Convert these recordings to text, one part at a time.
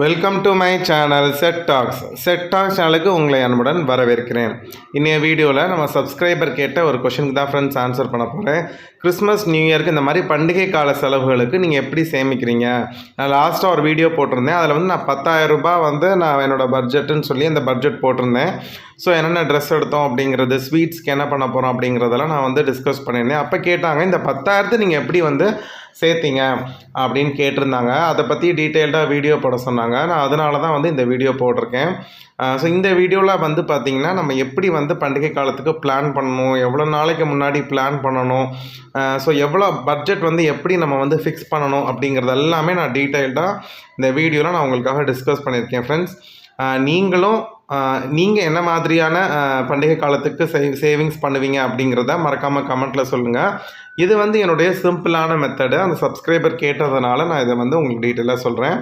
Welcome to my channel set tax சேனலுக்கு உங்களை அன்புடன் வரவேற்கிறேன். இன்றைய வீடியோவில் நம்ம சப்ஸ்கிரைபர் கேட்ட ஒரு கொஷனுக்கு தான் ஃப்ரெண்ட்ஸ் ஆன்சர் பண்ண போகிறேன். கிறிஸ்மஸ் நியூ இயருக்கு இந்த மாதிரி பண்டிகை கால செலவுகளுக்கு நீங்கள் எப்படி சேமிக்கிறீங்க? நான் லாஸ்ட்டாக ஒரு வீடியோ போட்டிருந்தேன். அதில் வந்து நான் 10,000 ரூபாய் வந்து நான் என்னோடய பட்ஜெட்டுன்னு சொல்லி அந்த பட்ஜெட் போட்டிருந்தேன். ஸோ என்னென்ன ட்ரெஸ் எடுத்தோம் அப்படிங்கிறது, ஸ்வீட்ஸ்க்கு என்ன பண்ண போகிறோம் அப்படிங்கிறதெல்லாம் நான் வந்து டிஸ்கஸ் பண்ணியிருந்தேன். அப்போ கேட்டாங்க, இந்த 10,000 நீங்கள் எப்படி வந்து சேர்த்திங்க அப்படின்னு கேட்டிருந்தாங்க. அதை பற்றி டீட்டெயில்டாக வீடியோ போட சொன்னாங்க. நான் அதனால தான் வந்து இந்த வீடியோ போட்டிருக்கேன். ஸோ இந்த வீடியோவில் வந்து பார்த்திங்கன்னா நம்ம எப்படி வந்து பண்டிகை காலத்துக்கு பிளான் பண்ணணும், எவ்வளோ நாளைக்கு முன்னாடி பிளான் பண்ணணும், ஸோ எவ்வளோ பட்ஜெட் வந்து எப்படி நம்ம வந்து ஃபிக்ஸ் பண்ணணும் அப்படிங்கிறது எல்லாமே நான் டீட்டெயில்டாக இந்த வீடியோவில் நான் உங்களுக்காக டிஸ்கஸ் பண்ணியிருக்கேன் ஃப்ரெண்ட்ஸ். நீங்கள் என்ன மாதிரியான பண்டிகை காலத்துக்கு சேவிங்ஸ் பண்ணுவீங்க அப்படிங்கிறத மறக்காமல் கமெண்ட்டில் சொல்லுங்கள். இது வந்து என்னுடைய சிம்பிளான மெத்தடு. அந்த சப்ஸ்கிரைபர் கேட்டதுனால நான் இதை வந்து உங்களுக்கு டீட்டெயிலாக சொல்கிறேன்.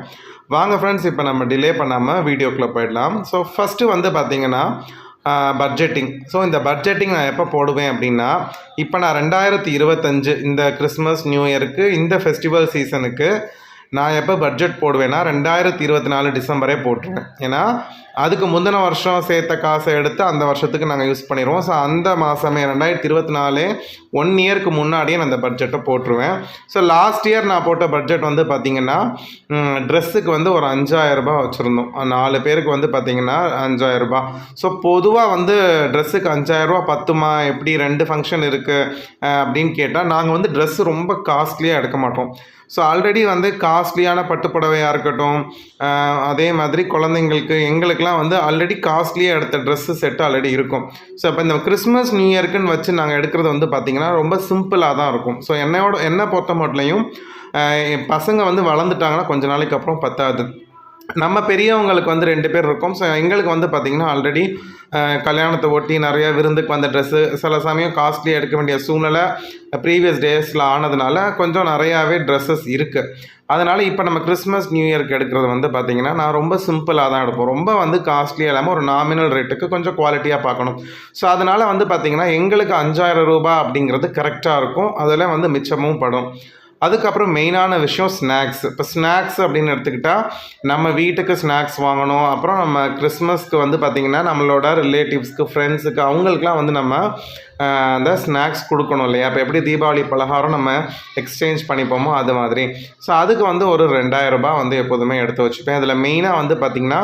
வாங்க ஃப்ரெண்ட்ஸ், இப்போ நம்ம டிலே பண்ணாமல் வீடியோக்குள்ளே போயிடலாம். ஸோ ஃபஸ்ட்டு வந்து பார்த்திங்கன்னா பட்ஜெட்டிங். ஸோ இந்த பட்ஜெட்டிங் நான் எப்போ போடுவேன் அப்படின்னா, இப்போ நான் 2025 இந்த கிறிஸ்மஸ் நியூ இயருக்கு இந்த ஃபெஸ்டிவல் சீசனுக்கு நான் எப்போ பட்ஜெட் போடுவேன்னா 2024 டிசம்பரே போட்டுருவேன். ஏன்னா அதுக்கு முந்தின வருஷம் சேர்த்த காசை எடுத்து அந்த வருஷத்துக்கு நாங்கள் யூஸ் பண்ணிடுவோம். ஸோ அந்த மாதமே 2024 1 இயருக்கு முன்னாடியே நான் அந்த பட்ஜெட்டை போட்டுருவேன். ஸோ லாஸ்ட் இயர் நான் போட்ட பட்ஜெட் வந்து பார்த்திங்கன்னா ட்ரெஸ்ஸுக்கு வந்து ஒரு 5,000 ரூபாய் வச்சுருந்தோம். 4 பேருக்கு வந்து பார்த்திங்கன்னா 5,000 ரூபாய். ஸோ பொதுவாக வந்து ட்ரெஸ்ஸுக்கு 5,000 ரூபா பத்துமா, எப்படி 2 ஃபங்க்ஷன் இருக்குது அப்படின்னு கேட்டால், நாங்கள் வந்து ட்ரெஸ்ஸு ரொம்ப காஸ்ட்லியாக எடுக்க மாட்டோம். ஸோ ஆல்ரெடி வந்து காஸ்ட்லியான பட்டுப்புடவையாக இருக்கட்டும், அதே மாதிரி குழந்தைங்களுக்கு எங்களுக்கெலாம் வந்து ஆல்ரெடி காஸ்ட்லியாக எடுத்த ட்ரெஸ்ஸு செட்டு ஆல்ரெடி இருக்கும். ஸோ இப்போ இந்த கிறிஸ்மஸ் நியூ இயர்க்குன்னு வச்சு நாங்கள் எடுக்கிறது வந்து பார்த்திங்கன்னா ரொம்ப சிம்பிளாக தான் இருக்கும். ஸோ என்னை பொறுத்த மட்டும் பசங்க வந்து வளர்ந்துட்டாங்கன்னா கொஞ்ச நாளைக்கு அப்புறம் பத்தாது. நம்ம பெரியவங்களுக்கு வந்து 2 பேர் இருக்கோம். ஸோ எங்களுக்கு வந்து பார்த்திங்கன்னா ஆல்ரெடி கல்யாணத்தை ஒட்டி நிறைய விருந்துக்கு வந்த ட்ரெஸ்ஸு சில சமயம் காஸ்ட்லியாக எடுக்க வேண்டிய சூழ்நிலை ப்ரீவியஸ் டேஸில் ஆனதுனால கொஞ்சம் நிறையாவே ட்ரெஸ்ஸஸ் இருக்குது. அதனால் இப்போ நம்ம கிறிஸ்மஸ் நியூ இயர்க்கு எடுக்கிறது வந்து பார்த்திங்கன்னா நான் ரொம்ப சிம்பிளாக தான் எடுப்போம். ரொம்ப வந்து காஸ்ட்லியாக இல்லாமல் ஒரு நாமினல் ரேட்டுக்கு கொஞ்சம் குவாலிட்டியாக பார்க்கணும். ஸோ அதனால் வந்து பார்த்திங்கன்னா எங்களுக்கு 5,000 ரூபாய் அப்படிங்கிறது கரெக்டாக இருக்கும். அதில் வந்து மிச்சமும் படும். அதுக்கப்புறம் மெயினான விஷயம் ஸ்நாக்ஸ். இப்போ ஸ்நாக்ஸ் அப்படின்னு எடுத்துக்கிட்டால் நம்ம வீட்டுக்கு ஸ்நாக்ஸ் வாங்கணும். அப்புறம் நம்ம கிறிஸ்மஸ்க்கு வந்து பார்த்திங்கன்னா நம்மளோட ரிலேட்டிவ்ஸ்க்கு, ஃப்ரெண்ட்ஸுக்கு, அவங்களுக்குலாம் வந்து நம்ம அந்த ஸ்நாக்ஸ் கொடுக்கணும் இல்லையா? இப்போ எப்படி தீபாவளி பலகாரம் நம்ம எக்ஸ்சேஞ்ச் பண்ணிப்போமோ அது மாதிரி. ஸோ அதுக்கு வந்து ஒரு 2,000 ரூபாய் வந்து எப்போதுமே எடுத்து வச்சுப்பேன். அதில் மெயினாக வந்து பார்த்திங்கன்னா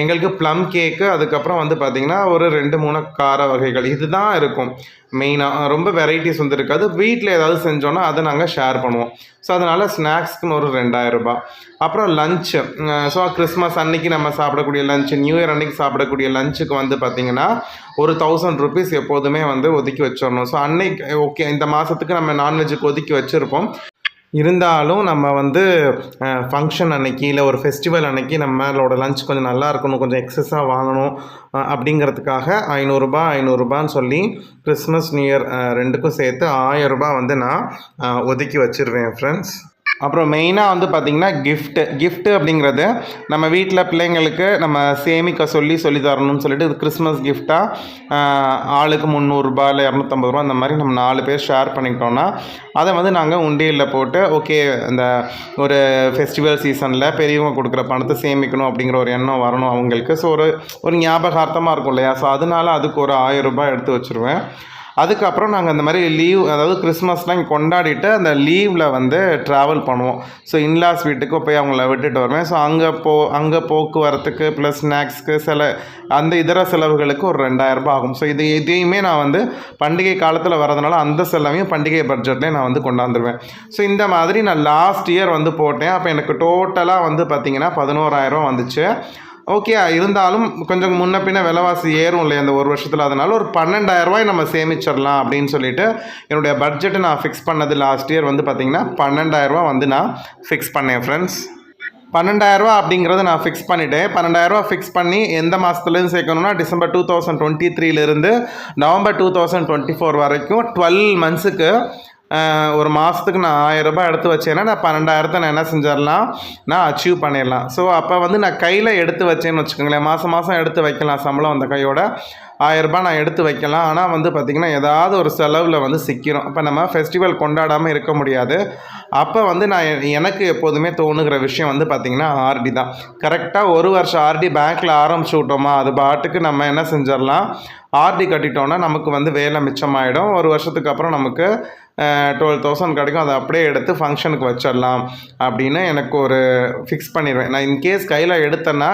எங்களுக்கு ப்ளம் கேக்கு, அதுக்கப்புறம் வந்து பார்த்திங்கன்னா ஒரு 2-3 கார வகைகள் இதுதான் இருக்கும் மெயினாக. ரொம்ப வெரைட்டிஸ் வந்து இருக்காது. வீட்டில் ஏதாவது செஞ்சோன்னா அதை நாங்கள் ஷேர் பண்ணுவோம். ஸோ அதனால் ஸ்நாக்ஸ்க்குன்னு ஒரு 2,000 ரூபாய். அப்புறம் லஞ்சு. ஸோ கிறிஸ்மஸ் அன்றைக்கி நம்ம சாப்பிடக்கூடிய லஞ்சு, நியூ இயர் அன்றைக்கி சாப்பிடக்கூடிய லஞ்சுக்கு வந்து பார்த்திங்கன்னா ஒரு 1,000 ருபீஸ் எப்போதுமே வந்து ஒதுக்கி வச்சிடணும். ஸோ அன்னைக்கு ஓகே, இந்த மாதத்துக்கு நம்ம நான்வெஜ்ஜுக்கு ஒதுக்கி வச்சுருப்போம். இருந்தாலும் நம்ம வந்து ஃபங்க்ஷன் அன்னைக்கு இல்லை ஒரு ஃபெஸ்டிவல் அன்னைக்கு நம்மளோட லஞ்ச் கொஞ்சம் நல்லா இருக்கணும், கொஞ்சம் எக்ஸஸாக வாங்கணும் அப்படிங்கிறதுக்காக 500 ரூபான்னு சொல்லி கிறிஸ்மஸ் நியூ இயர் 2க்கும் சேர்த்து 1,000 ரூபாய் வந்து நான் ஒதுக்கி வச்சுருவேன் ஃப்ரெண்ட்ஸ். அப்புறம் மெயினாக வந்து பார்த்திங்கன்னா கிஃப்ட்டு அப்படிங்கிறது நம்ம வீட்டில் பிள்ளைங்களுக்கு நம்ம சேமிக்க சொல்லி தரணும்னு சொல்லிட்டு இது கிறிஸ்மஸ் கிஃப்டாக ஆளுக்கு 300 ரூபாய் இல்லை 250 ரூபா அந்த மாதிரி நம்ம 4 பேர் ஷேர் பண்ணிக்கிட்டோன்னா அதை வந்து நாங்கள் உண்டியலில் போட்டு ஓகே, இந்த ஒரு ஃபெஸ்டிவல் சீசனில் பெரியவங்க கொடுக்குற பணத்தை சேமிக்கணும் அப்படிங்கிற ஒரு எண்ணம் வரணும் அவங்களுக்கு. ஸோ ஒரு ஞாபகார்த்தமாக இருக்கும் இல்லையா? ஸோ அதனால் அதுக்கு ஒரு 1,000 ரூபாய் எடுத்து வச்சுருவேன். அதுக்கப்புறம் நாங்கள் அந்த மாதிரி லீவ், அதாவது கிறிஸ்மஸ்லாம் இங்கே கொண்டாடிட்டு அந்த லீவில் வந்து ட்ராவல் பண்ணுவோம். ஸோ இன்லாஸ் வீட்டுக்கு போய் அவங்கள விட்டுட்டு வருவேன். ஸோ அங்கே போக்குவரத்துக்கு ப்ளஸ் ஸ்நாக்ஸ்க்கு அந்த இதர செலவுகளுக்கு ஒரு 2,000 ரூபாய் ஆகும். ஸோ இதையுமே நான் வந்து பண்டிகை காலத்தில் வரதுனால அந்த செலவையும் பண்டிகை பட்ஜெட்லேயே நான் வந்து கொண்டாந்துருவேன். ஸோ இந்த மாதிரி நான் லாஸ்ட் இயர் வந்து போட்டேன். அப்போ எனக்கு டோட்டலாக வந்து பார்த்திங்கன்னா 11,000 வந்துச்சு. ஓகே, இருந்தாலும் கொஞ்சம் முன்ன பின்ன விலைவாசி ஏறும் இல்லையா அந்த ஒரு வருஷத்தில், அதனால் ஒரு 12,000 ரூபாய் நம்ம சேமிச்சிடலாம் அப்படின்னு சொல்லிட்டு என்னுடைய பட்ஜெட்டை நான் ஃபிக்ஸ் பண்ணது லாஸ்ட் இயர் வந்து பார்த்திங்கன்னா 12,000 ரூபாய் வந்து நான் ஃபிக்ஸ் பண்ணேன் ஃப்ரெண்ட்ஸ். 12,000 ரூபாய் அப்படிங்கிறத நான் ஃபிக்ஸ் பண்ணிவிட்டேன். 12,000 ரூபாய் ஃபிக்ஸ் பண்ணி எந்த மாதத்துலேருந்து சேர்க்கணும்னா டிசம்பர் 2023 நவம்பர் 2024 வரைக்கும் 12 மந்த்ஸுக்கு ஒரு மாதத்துக்கு நான் 1000 ரூபாய் எடுத்து வச்சேன்னா நான் 12,000 நான் என்ன செஞ்சிடலாம், நான் அச்சீவ் பண்ணிடலாம். ஸோ அப்போ வந்து நான் கையில் எடுத்து வச்சேன்னு வச்சுக்கோங்களேன், மாதம் மாதம் எடுத்து வைக்கலாம், சம்பளம் அந்த கையோட 1000 ரூபாய் நான் எடுத்து வைக்கலாம். ஆனால் வந்து பார்த்திங்கன்னா ஏதாவது ஒரு செலவில் வந்து சிக்கிறோம். இப்போ நம்ம ஃபெஸ்டிவல் கொண்டாடாமல் இருக்க முடியாது. அப்போ வந்து நான் எனக்கு எப்போதுமே தோணுகிற விஷயம் வந்து பார்த்திங்கன்னா ஆர்டி தான். கரெக்டாக 1 வருஷம் ஆர்டி பேங்க்கில் ஆரம்பிச்சு விட்டோமா, அது பாட்டுக்கு நம்ம என்ன செஞ்சிடலாம், ஆர்டி கட்டிட்டோன்னா நமக்கு வந்து வேலை மிச்சமாயிடும். 1 வருஷத்துக்கு அப்புறம் நமக்கு 12,000 கிடைக்கும். அதை அப்படியே எடுத்து ஃபங்க்ஷனுக்கு வச்சிடலாம் அப்படின்னு எனக்கு ஒரு ஃபிக்ஸ் பண்ணிடுவேன். நான் இன்கேஸ் கையில் எடுத்தேன்னா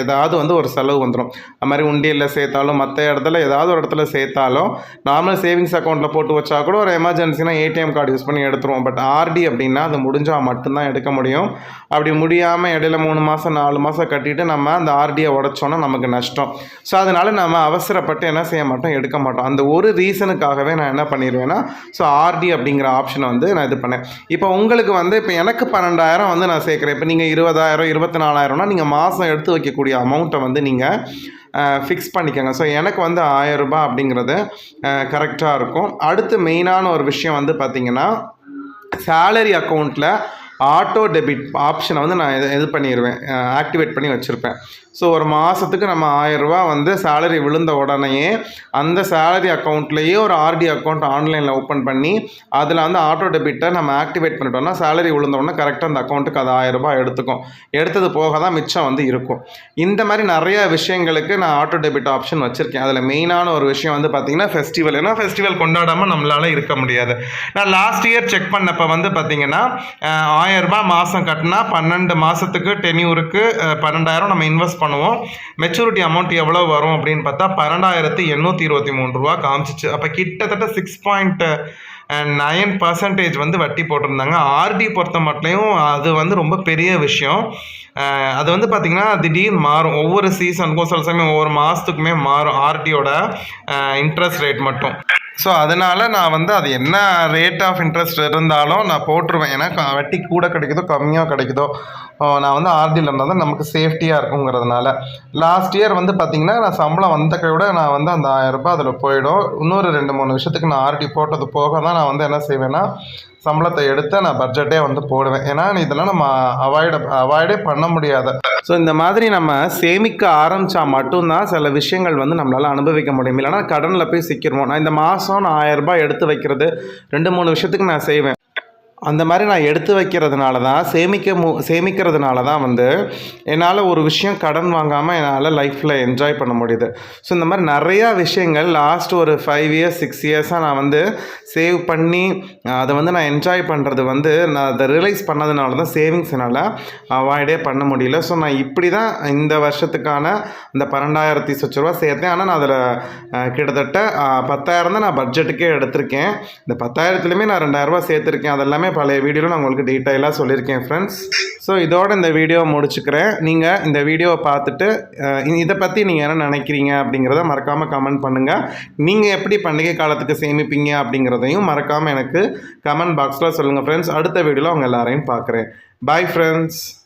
ஏதாவது வந்து ஒரு செலவு வந்துடும். அது மாதிரி உண்டியலில் சேர்த்தாலும், மற்ற இடத்துல ஏதாவது ஒரு இடத்துல சேர்த்தாலும், நார்மல் சேவிங்ஸ் அக்கௌண்ட்டில் போட்டு வச்சா கூட ஒரு எமர்ஜென்சினா ஏடிஎம் கார்டு யூஸ் பண்ணி எடுத்துருவோம். பட் ஆர்டி அப்படின்னா அது முடிஞ்சால் மட்டும்தான் எடுக்க முடியும். அப்படி முடியாமல் இடையில 3 மாதம் 4 மாதம் கட்டிட்டு நம்ம அந்த ஆர்டியை உடைச்சோன்னா நமக்கு நஷ்டம். ஸோ அதனால் நம்ம அவசரப்பட்டு என்ன செய்ய மாட்டோம், எடுக்க மாட்டோம். அந்த ஒரு ரீசனுக்காகவே நான் என்ன பண்ணிடுவேன்னா, ஸோ ஆர்டி அப்படிங்கிற ஆப்ஷனை வந்து நான் இது பண்ணேன். இப்போ உங்களுக்கு வந்து இப்போ எனக்கு 12,000 வந்து நான் சேர்க்குறேன். இப்போ நீங்கள் 20,000 24,000னா நீங்கள் மாதம் எடுத்து வைக்கக்கூடிய அமௌண்ட்டை வந்து நீங்கள் ஃபிக்ஸ் பண்ணிக்கோங்க. ஸோ எனக்கு வந்து 1000 ரூபாய் அப்படிங்கிறது கரெக்டாக இருக்கும். அடுத்து மெயினான ஒரு விஷயம் வந்து பார்த்திங்கன்னா, சேலரி அக்கௌண்ட்டில் ஆட்டோ டெபிட் ஆப்ஷனை வந்து நான் இது பண்ணிடுவேன், ஆக்டிவேட் பண்ணி வச்சுருப்பேன். ஸோ ஒரு மாதத்துக்கு நம்ம 1000 ரூபா வந்து சேலரி விழுந்த உடனேயே அந்த சேலரி அக்கௌண்ட்லேயே ஒரு ஆர்டி அக்கௌண்ட் ஆன்லைனில் ஓப்பன் பண்ணி அதில் வந்து ஆட்டோ டெபிட்டை நம்ம ஆக்டிவேட் பண்ணிட்டோம்னா சேலரி விழுந்த உடனே கரெக்டாக அந்த அக்கௌண்ட்டுக்கு அது 1000 ரூபாய் எடுத்துக்கும். எடுத்தது போக தான் மிச்சம் வந்து இருக்கும். இந்த மாதிரி நிறைய விஷயங்களுக்கு நான் ஆட்டோ டெபிட் ஆப்ஷன் வச்சுருக்கேன். அதில் மெயினான ஒரு விஷயம் வந்து பார்த்திங்கன்னா ஃபெஸ்டிவல். ஏன்னா ஃபெஸ்டிவல் கொண்டாடாமல் நம்மளால் இருக்க முடியாது. நான் லாஸ்ட் இயர் செக் பண்ணப்போ வந்து பார்த்திங்கன்னா 1000 ரூபாய் மாதம் கட்டினா 12 மாதத்துக்கு டென்யூருக்கு 12,000 நம்ம இன்வெஸ்ட் பண்ணுவோம். மெச்சூரிட்டி அமௌண்ட் எவ்வளோ வரும் அப்படின்னு பார்த்தா 12,823 ரூபா காமிச்சிச்சு. அப்போ கிட்டத்தட்ட 6.9% வந்து வட்டி போட்டிருந்தாங்க. ஆர்டி பொறுத்த மட்டும் அது வந்து ரொம்ப பெரிய விஷயம். அது வந்து பார்த்திங்கன்னா திடீர்னு மாறும், ஒவ்வொரு சீசனுக்கும் சில சமயம் ஒவ்வொரு மாதத்துக்குமே மாறும் ஆர்டியோட இன்ட்ரெஸ்ட் ரேட் மட்டும். ஸோ அதனால் நான் வந்து அது என்ன ரேட் ஆஃப் இன்ட்ரெஸ்ட் இருந்தாலும் நான் போட்டுருவேன். ஏன்னா வட்டி கூட கிடைக்குதோ கம்மியாக கிடைக்குதோ நான் வந்து ஆர்டியில் இருந்தால் தான் நமக்கு சேஃப்டியாக இருக்குங்கிறதுனால. லாஸ்ட் இயர் வந்து பார்த்திங்கன்னா நான் சம்பளம் வந்த கையோட நான் வந்து அந்த 1000 ரூபாய் அதில் போயிடும். இன்னொரு 2-3 விஷயத்துக்கு நான் ஆர்டி போட்டது போக தான் நான் வந்து என்ன செய்வேன்னா சம்பளத்தை எடுத்து நான் பட்ஜெட்டே வந்து போடுவேன். ஏன்னா இதெல்லாம் நம்ம அவாய்டே பண்ண முடியாது. ஸோ இந்த மாதிரி நம்ம சேமிக்க ஆரம்பித்தா மட்டும்தான் சில விஷயங்கள் வந்து நம்மளால் அனுபவிக்க முடியும். இல்லைனா கடனில் போய் சிக்கிடுவோம். நான் இந்த மாதம் நான் 1000 ரூபாய் எடுத்து வைக்கிறது 2-3 விஷயத்துக்கு நான் செய்வேன். அந்த மாதிரி நான் எடுத்து வைக்கிறதுனால தான் சேமிக்கிறதுனால தான் வந்து என்னால் ஒரு விஷயம் கடன் வாங்காமல் என்னால் லைஃப்பில் என்ஜாய் பண்ண முடியுது. ஸோ இந்த மாதிரி நிறையா விஷயங்கள் லாஸ்ட் ஒரு 5 இயர்ஸ் 6 இயர்ஸாக நான் வந்து சேவ் பண்ணி அதை வந்து நான் என்ஜாய் பண்ணுறது வந்து நான் அதை ரியலைஸ் பண்ணதுனால தான் சேவிங்ஸ் என்னால் அவாய்டே பண்ண முடியல. ஸோ நான் இப்படி தான் இந்த வருஷத்துக்கான இந்த 12,000 ரூபா சேர்த்தேன். ஆனால் நான் அதில் கிட்டத்தட்ட 10,000 தான் நான் பட்ஜெட்டுக்கே எடுத்திருக்கேன். இந்த 10,000த்துலேயுமே நான் 2,000 ரூபா சேர்த்துருக்கேன். அதெல்லாமே பழைய வீடியோவில் நான் உங்களுக்கு டீட்டெயிலாக சொல்லியிருக்கேன் ஃப்ரெண்ட்ஸ். ஸோ இதோட இந்த வீடியோவை முடிச்சுக்கிறேன். நீங்கள் இந்த வீடியோவை பார்த்துட்டு இதை பற்றி நீங்கள் என்ன நினைக்கிறீங்க அப்படிங்கிறத மறக்காமல் கமெண்ட் பண்ணுங்கள். நீங்கள் எப்படி பண்டிகை காலத்துக்கு சேமிப்பீங்க அப்படிங்கிறதையும் மறக்காமல் எனக்கு கமெண்ட் பாக்ஸில் சொல்லுங்கள் ஃப்ரெண்ட்ஸ். அடுத்த வீடியோவில் அவங்க எல்லாரையும் பார்க்குறேன். Bye friends.